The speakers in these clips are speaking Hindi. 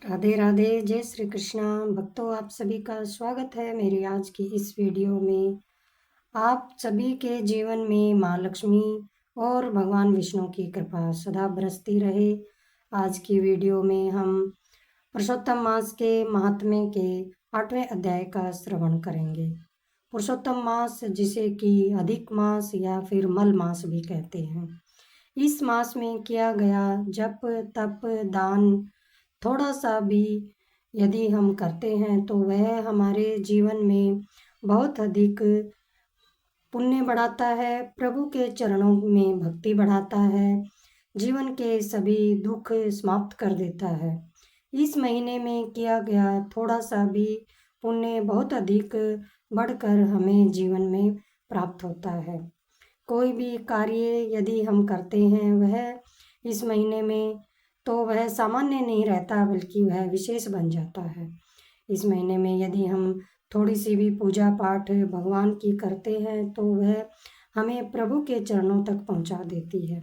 राधे राधे, जय श्री कृष्णा। भक्तों, आप सभी का स्वागत है मेरी आज की इस वीडियो में। आप सभी के जीवन में माँ लक्ष्मी और भगवान विष्णु की कृपा सदा बरसती रहे। आज की वीडियो में हम पुरुषोत्तम मास के महात्म्य के 8वें अध्याय का श्रवण करेंगे। पुरुषोत्तम मास, जिसे कि अधिक मास या फिर मल मास भी कहते हैं, इस मास में किया गया जप तप दान थोड़ा सा भी यदि हम करते हैं तो वह हमारे जीवन में बहुत अधिक पुण्य बढ़ाता है, प्रभु के चरणों में भक्ति बढ़ाता है, जीवन के सभी दुख समाप्त कर देता है। इस महीने में किया गया थोड़ा सा भी पुण्य बहुत अधिक बढ़कर हमें जीवन में प्राप्त होता है। कोई भी कार्य यदि हम करते हैं वह इस महीने में, तो वह सामान्य नहीं रहता बल्कि वह विशेष बन जाता है। इस महीने में यदि हम थोड़ी सी भी पूजा पाठ भगवान की करते हैं तो वह हमें प्रभु के चरणों तक पहुंचा देती है।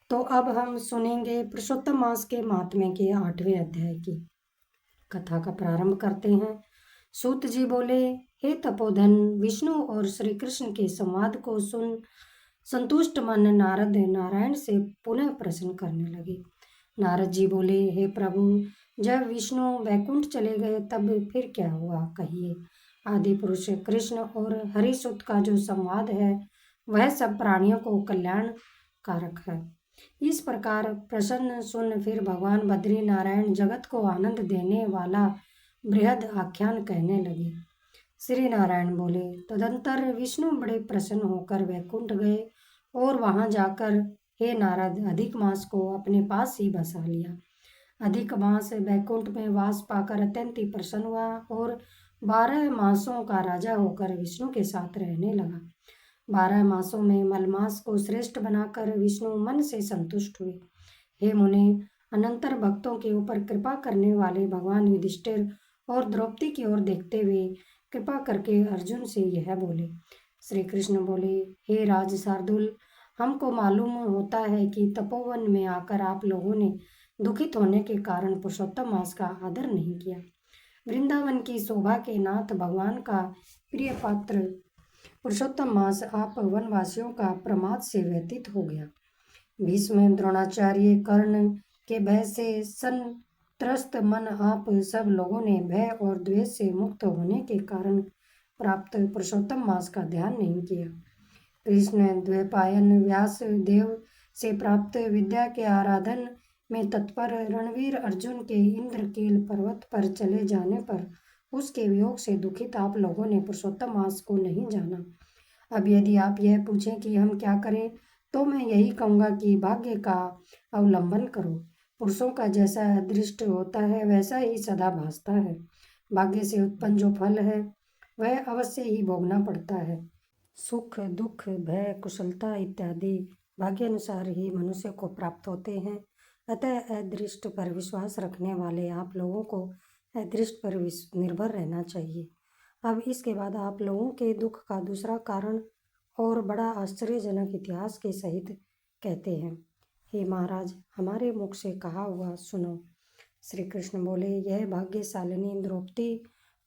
तो अब हम सुनेंगे पुरुषोत्तम मास के महात्म्य के 8वें अध्याय की कथा का प्रारंभ करते हैं। सूत जी बोले, हे तपोधन, विष्णु और श्री कृष्ण के संवाद को सुन संतुष्ट मन नारद नारायण से पुनः प्रश्न करने लगे। नारद जी बोले, हे प्रभु, जब विष्णु वैकुंठ चले गए तब फिर क्या हुआ, कहिए। आदि पुरुष कृष्ण और हरिसुत का जो संवाद है वह सब प्राणियों को कल्याण कारक है। इस प्रकार प्रसन्न सुन फिर भगवान बद्री नारायण जगत को आनंद देने वाला बृहद आख्यान कहने लगे। श्री नारायण बोले, तदंतर विष्णु बड़े प्रसन्न होकर वैकुंठ गए और वहां जाकर हे नारद, अधिक मास को अपने पास ही बसा लिया। अधिक मास वैकुंठ में वास पाकर अत्यंत ही प्रसन्न हुआ और 12 मासों का राजा होकर विष्णु के साथ रहने लगा। 12 मासों में मलमास को श्रेष्ठ बनाकर विष्णु मन से संतुष्ट हुए। हे मुने, अनंतर भक्तों के ऊपर कृपा करने वाले भगवान युधिष्ठिर और द्रौपदी की ओर देखते हुए कृपा करके अर्जुन से यह बोले। श्री कृष्ण बोले, हे राज शार्दुल, हमको मालूम होता है कि तपोवन में आकर आप लोगों ने दुखित होने के कारण पुरुषोत्तम मास का आदर नहीं किया। वृंदावन की शोभा के नाथ भगवान का प्रिय पात्र पुरुषोत्तम मास आप वनवासियों का प्रमाद से व्यतीत हो गया। भीष्म, द्रोणाचार्य, कर्ण के भय से संत्रस्त मन आप सब लोगों ने भय और द्वेष से मुक्त होने के कारण प्राप्त पुरुषोत्तम मास का ध्यान नहीं किया। कृष्ण द्वैपायन व्यास देव से प्राप्त विद्या के आराधन में तत्पर रणवीर अर्जुन के इंद्रकील पर्वत पर चले जाने पर उसके वियोग से दुखित आप लोगों ने पुरुषोत्तम मास को नहीं जाना। अब यदि आप यह पूछें कि हम क्या करें, तो मैं यही कहूँगा कि भाग्य का अवलंबन करो। पुरुषों का जैसा अदृष्ट होता है वैसा ही सदा भासता है। भाग्य से उत्पन्न जो फल है वह अवश्य ही भोगना पड़ता है। सुख दुख भय कुशलता इत्यादि भाग्यानुसार ही मनुष्य को प्राप्त होते हैं। अतः अदृष्ट पर विश्वास रखने वाले आप लोगों को अदृष्ट पर निर्भर रहना चाहिए। अब इसके बाद आप लोगों के दुख का दूसरा कारण और बड़ा आश्चर्यजनक इतिहास के सहित कहते हैं। हे महाराज, हमारे मुख से कहा हुआ सुनो। श्री कृष्ण बोले, यह भाग्यशालिनी द्रौपदी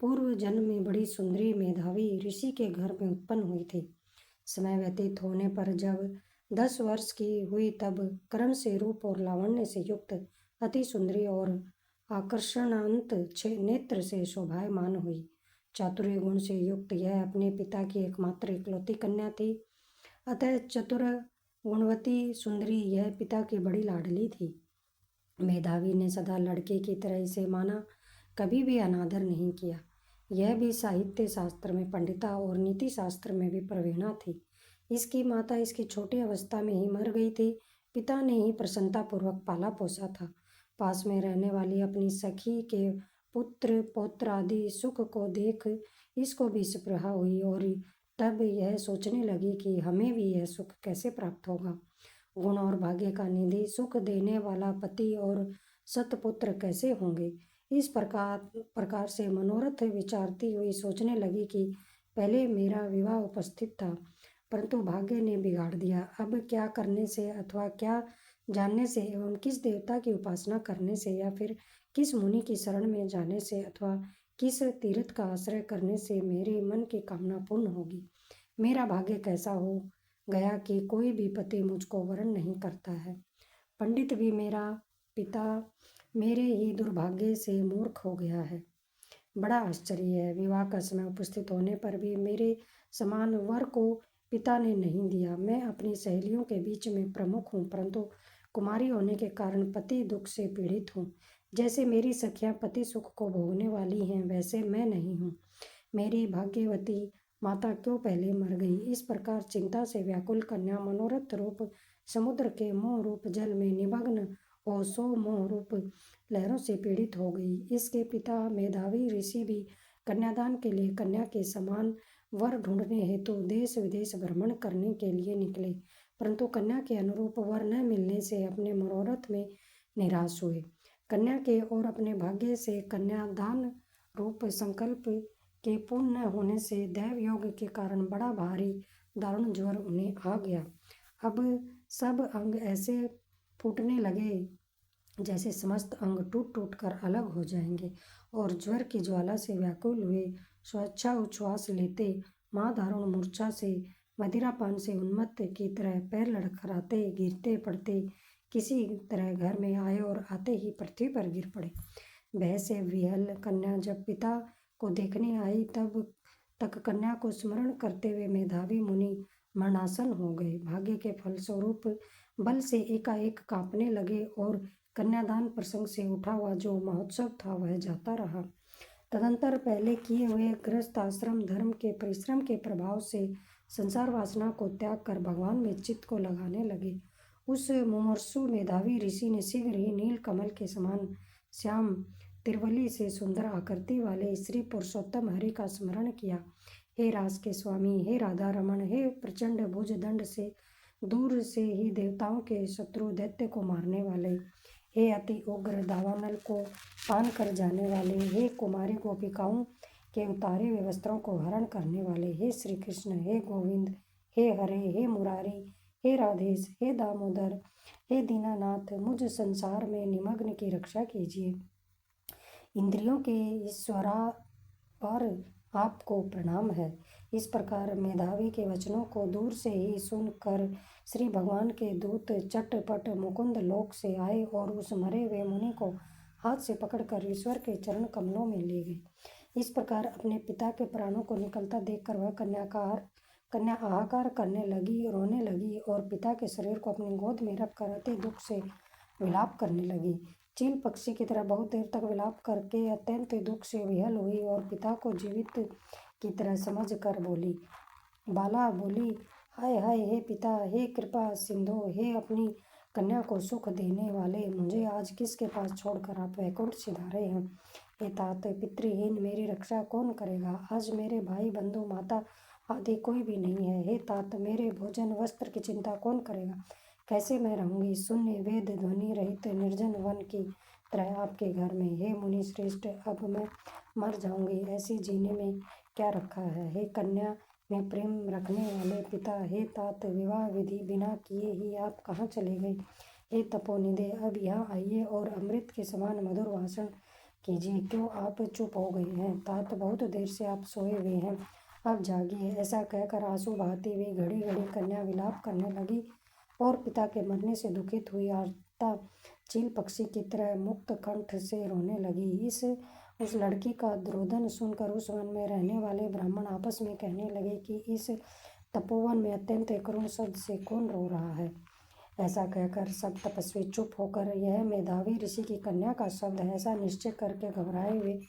पूर्व जन्म में बड़ी सुंदरी मेधावी ऋषि के घर में उत्पन्न हुई थी। समय व्यतीत होने पर जब 10 वर्ष की हुई तब कर्म से रूप और लावण्य से युक्त अति सुंदरी और आकर्षणांत नेत्र से शोभायमान हुई। चातुर्य गुण से युक्त यह अपने पिता की एकमात्र इकलौती कन्या थी। अतः चतुर गुणवती सुंदरी यह पिता की बड़ी लाडली थी। मेधावी ने सदा लड़के की तरह इसे माना, कभी भी अनादर नहीं किया। यह भी साहित्य शास्त्र में पंडिता और नीति शास्त्र में भी प्रवीणा थी। इसकी माता इसकी छोटी अवस्था में ही मर गई थी। पिता ने ही प्रसन्नतापूर्वक पाला पोसा था। पास में रहने वाली अपनी सखी के पुत्र पौत्र आदि सुख को देख इसको भी स्पृहा हुई और तब यह सोचने लगी कि हमें भी यह सुख कैसे प्राप्त होगा। गुण और भाग्य का निधि सुख देने वाला पति और सतपुत्र कैसे होंगे। इस प्रकार से मनोरथ विचारती हुई सोचने लगी कि पहले मेरा विवाह उपस्थित था, परंतु भाग्य ने बिगाड़ दिया। अब क्या करने से अथवा क्या जानने से एवं किस देवता की उपासना करने से या फिर किस मुनि की शरण में जाने से अथवा किस तीर्थ का आश्रय करने से मेरे मन की कामना पूर्ण होगी। मेरा भाग्य कैसा हो गया कि कोई भी पति मुझको वरण नहीं करता है। पंडित भी मेरा पिता मेरे ही दुर्भाग्य से मूर्ख हो गया है। बड़ा आश्चर्य है, विवाह का समय उपस्थित होने पर भी मेरे समान वर को पिता ने नहीं दिया। मैं अपनी सहेलियों के बीच में प्रमुख हूँ, परंतु कुमारी होने के कारण पति दुख से पीड़ित हूँ। जैसे मेरी सखियाँ पति सुख को भोगने वाली हैं, वैसे मैं नहीं हूँ। मेरी भाग्यवती माता क्यों पहले मर गई। इस प्रकार चिंता से व्याकुल कन्या मनोरथ रूप समुद्र के मोह रूप जल में निमग्न और सो मोह रूप लहरों से पीड़ित हो गई। इसके पिता मेधावी ऋषि भी कन्यादान के लिए कन्या के समान वर ढूंढने हेतु देश विदेश भ्रमण करने के लिए निकले, परंतु कन्या के अनुरूप वर न मिलने से अपने मनोरथ में निराश हुए। कन्या के और अपने भाग्य से कन्यादान रूप संकल्प के पूर्ण न होने से दैव योग के कारण बड़ा भारी दारुण ज्वर उन्हें आ गया। अब सब अंग ऐसे फूटने लगे जैसे समस्त अंग टूट टूट कर अलग हो जाएंगे, और ज्वर की ज्वाला से व्याकुल हुए स्वेच्छा उच्छ्वास लेते माँ दारुण मूर्छा से मदिरापान से उन्मत्त की तरह पैर लड़खड़ाते गिरते पड़ते किसी तरह घर में आए और आते ही पृथ्वी पर गिर पड़े। भय से विहल कन्या जब पिता को देखने आई तब तक कन्या को स्मरण करते हुए मेधावी मुनि मरणासन हो गए। भाग्य के फलस्वरूप बल से एकाएक कांपने लगे और कन्यादान प्रसंग से उठा हुआ जो महोत्सव था वह जाता रहा। तदंतर पहले किए हुए गृहस्थ आश्रम धर्म के परिश्रम के प्रभाव से संसार वासना को त्याग कर भगवान में चित्त को लगाने लगे। उस मुमूर्षु मेधावी ऋषि ने शीघ्र ही नील कमल के समान श्याम तिरवली से सुंदर आकृति वाले श्री पुरुषोत्तम हरि का स्मरण किया। हे रास के स्वामी, हे राधा रमण, हे प्रचंड भुज दंड से दूर से ही देवताओं के शत्रु दैत्य को मारने वाले, हे अति उग्र दावानल को पान कर जाने वाले, हे कुमारी गोपिकाओं के उतारे हुए वस्त्रों को हरण करने वाले, हे श्री कृष्ण, हे गोविंद, हे हरे, हे मुरारी, हे राधेश, हे दामोदर, हे दीनानाथ, मुझ संसार में निमग्न की रक्षा कीजिए। इंद्रियों के ईश्वरा पर आपको प्रणाम है। इस प्रकार मेधावी के वचनों को दूर से ही सुनकर श्री भगवान के दूत चटपट मुकुंद लोक से आए और उस मरे हुए मुनि को हाथ से पकड़कर ईश्वर के चरण कमलों में ले गए। इस प्रकार अपने पिता के प्राणों को निकलता देखकर वह कन्या हाहाकार करने लगी, रोने लगी और पिता के शरीर को अपनी गोद में रखकर अति दुख से विलाप करने लगी। चील पक्षी की तरह बहुत देर तक विलाप करके अत्यंत दुख से विहल हुई और पिता को जीवित की तरह समझ कर बोली, बाला बोली, हाय हाय, हे पिता, हे कृपा सिंधु, हे अपनी कन्या को सुख देने वाले, मुझे आज किसके पास छोड़कर आप वैकुंठ सिधारे हैं। हे तात, पितृहीन मेरी रक्षा कौन करेगा। आज मेरे भाई बंधु माता आदि कोई भी नहीं है। हे तात, मेरे भोजन वस्त्र की चिंता कौन करेगा। कैसे मैं रहूंगी शून्य वेद ध्वनि रहित निर्जन वन की तरह आपके घर में। हे मुनि श्रेष्ठ, अब मैं मर जाऊंगी, ऐसी जीने में क्या रखा है। हे कन्या में प्रेम रखने वाले पिता, हे तात, विवाह विधि बिना किए ही आप कहाँ चले गए। हे तपोनिधे, अब यहाँ आइए और अमृत के समान मधुर भाषण कीजिए। क्यों आप चुप हो गए हैं। तात, बहुत देर से आप सोए हुए हैं, अब जागिए। ऐसा कहकर आंसू बहाती हुई घड़ी घड़ी कन्या विलाप करने लगी और पिता के मरने से दुखित हुई आर्ता चील पक्षी की तरह मुक्त कंठ से रोने लगी। उस लड़की का रोदन सुनकर उस वन में रहने वाले ब्राह्मण आपस में कहने लगे कि इस तपोवन में अत्यंत करुण शब्द से कौन रो रहा है। ऐसा कहकर सब तपस्वी चुप होकर यह मेधावी ऋषि की कन्या का शब्द ऐसा निश्चय करके घबराए हुए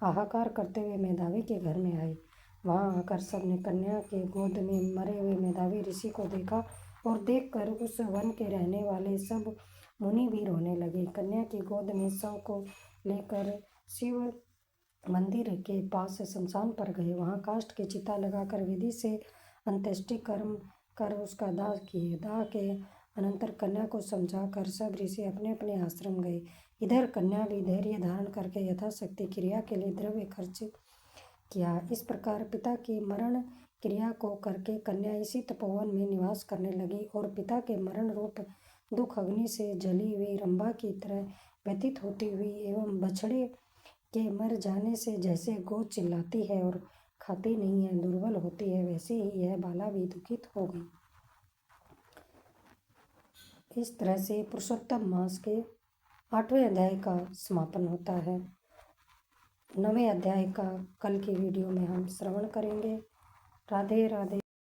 हाहाकार करते हुए मेधावी के घर में आए। वहां आकर सबने कन्या के गोद में मरे हुए मेधावी ऋषि को देखा और देखकर उस वन के रहने वाले सब मुनि भी रोने लगे। कन्या की गोद में शव को लेकर शिव मंदिर के पास शमशान पर गए। वहां काष्ठ की चिता लगाकर विधि से अंत्येष्टि कर्म कर उसका दाह किए। दाह के अनंतर कन्या को समझाकर सब ऋषि अपने अपने आश्रम गए। इधर कन्या भी धैर्य धारण करके यथाशक्ति क्रिया के लिए द्रव्य खर्च किया। इस प्रकार पिता की मरण क्रिया को करके कन्या इसी तपोवन में निवास करने लगी और पिता के मरण रूप दुख अग्नि से जली हुई रंभा की तरह व्यतीत होती हुई एवं बछड़े के मर जाने से जैसे गौ चिल्लाती है और खाती नहीं है, दुर्बल होती है, वैसे ही यह बाला भी दुखित हो गई। इस तरह से पुरुषोत्तम मास के 8वें अध्याय का समापन होता है। 9वें अध्याय का कल की वीडियो में हम श्रवण करेंगे। राधे राधे।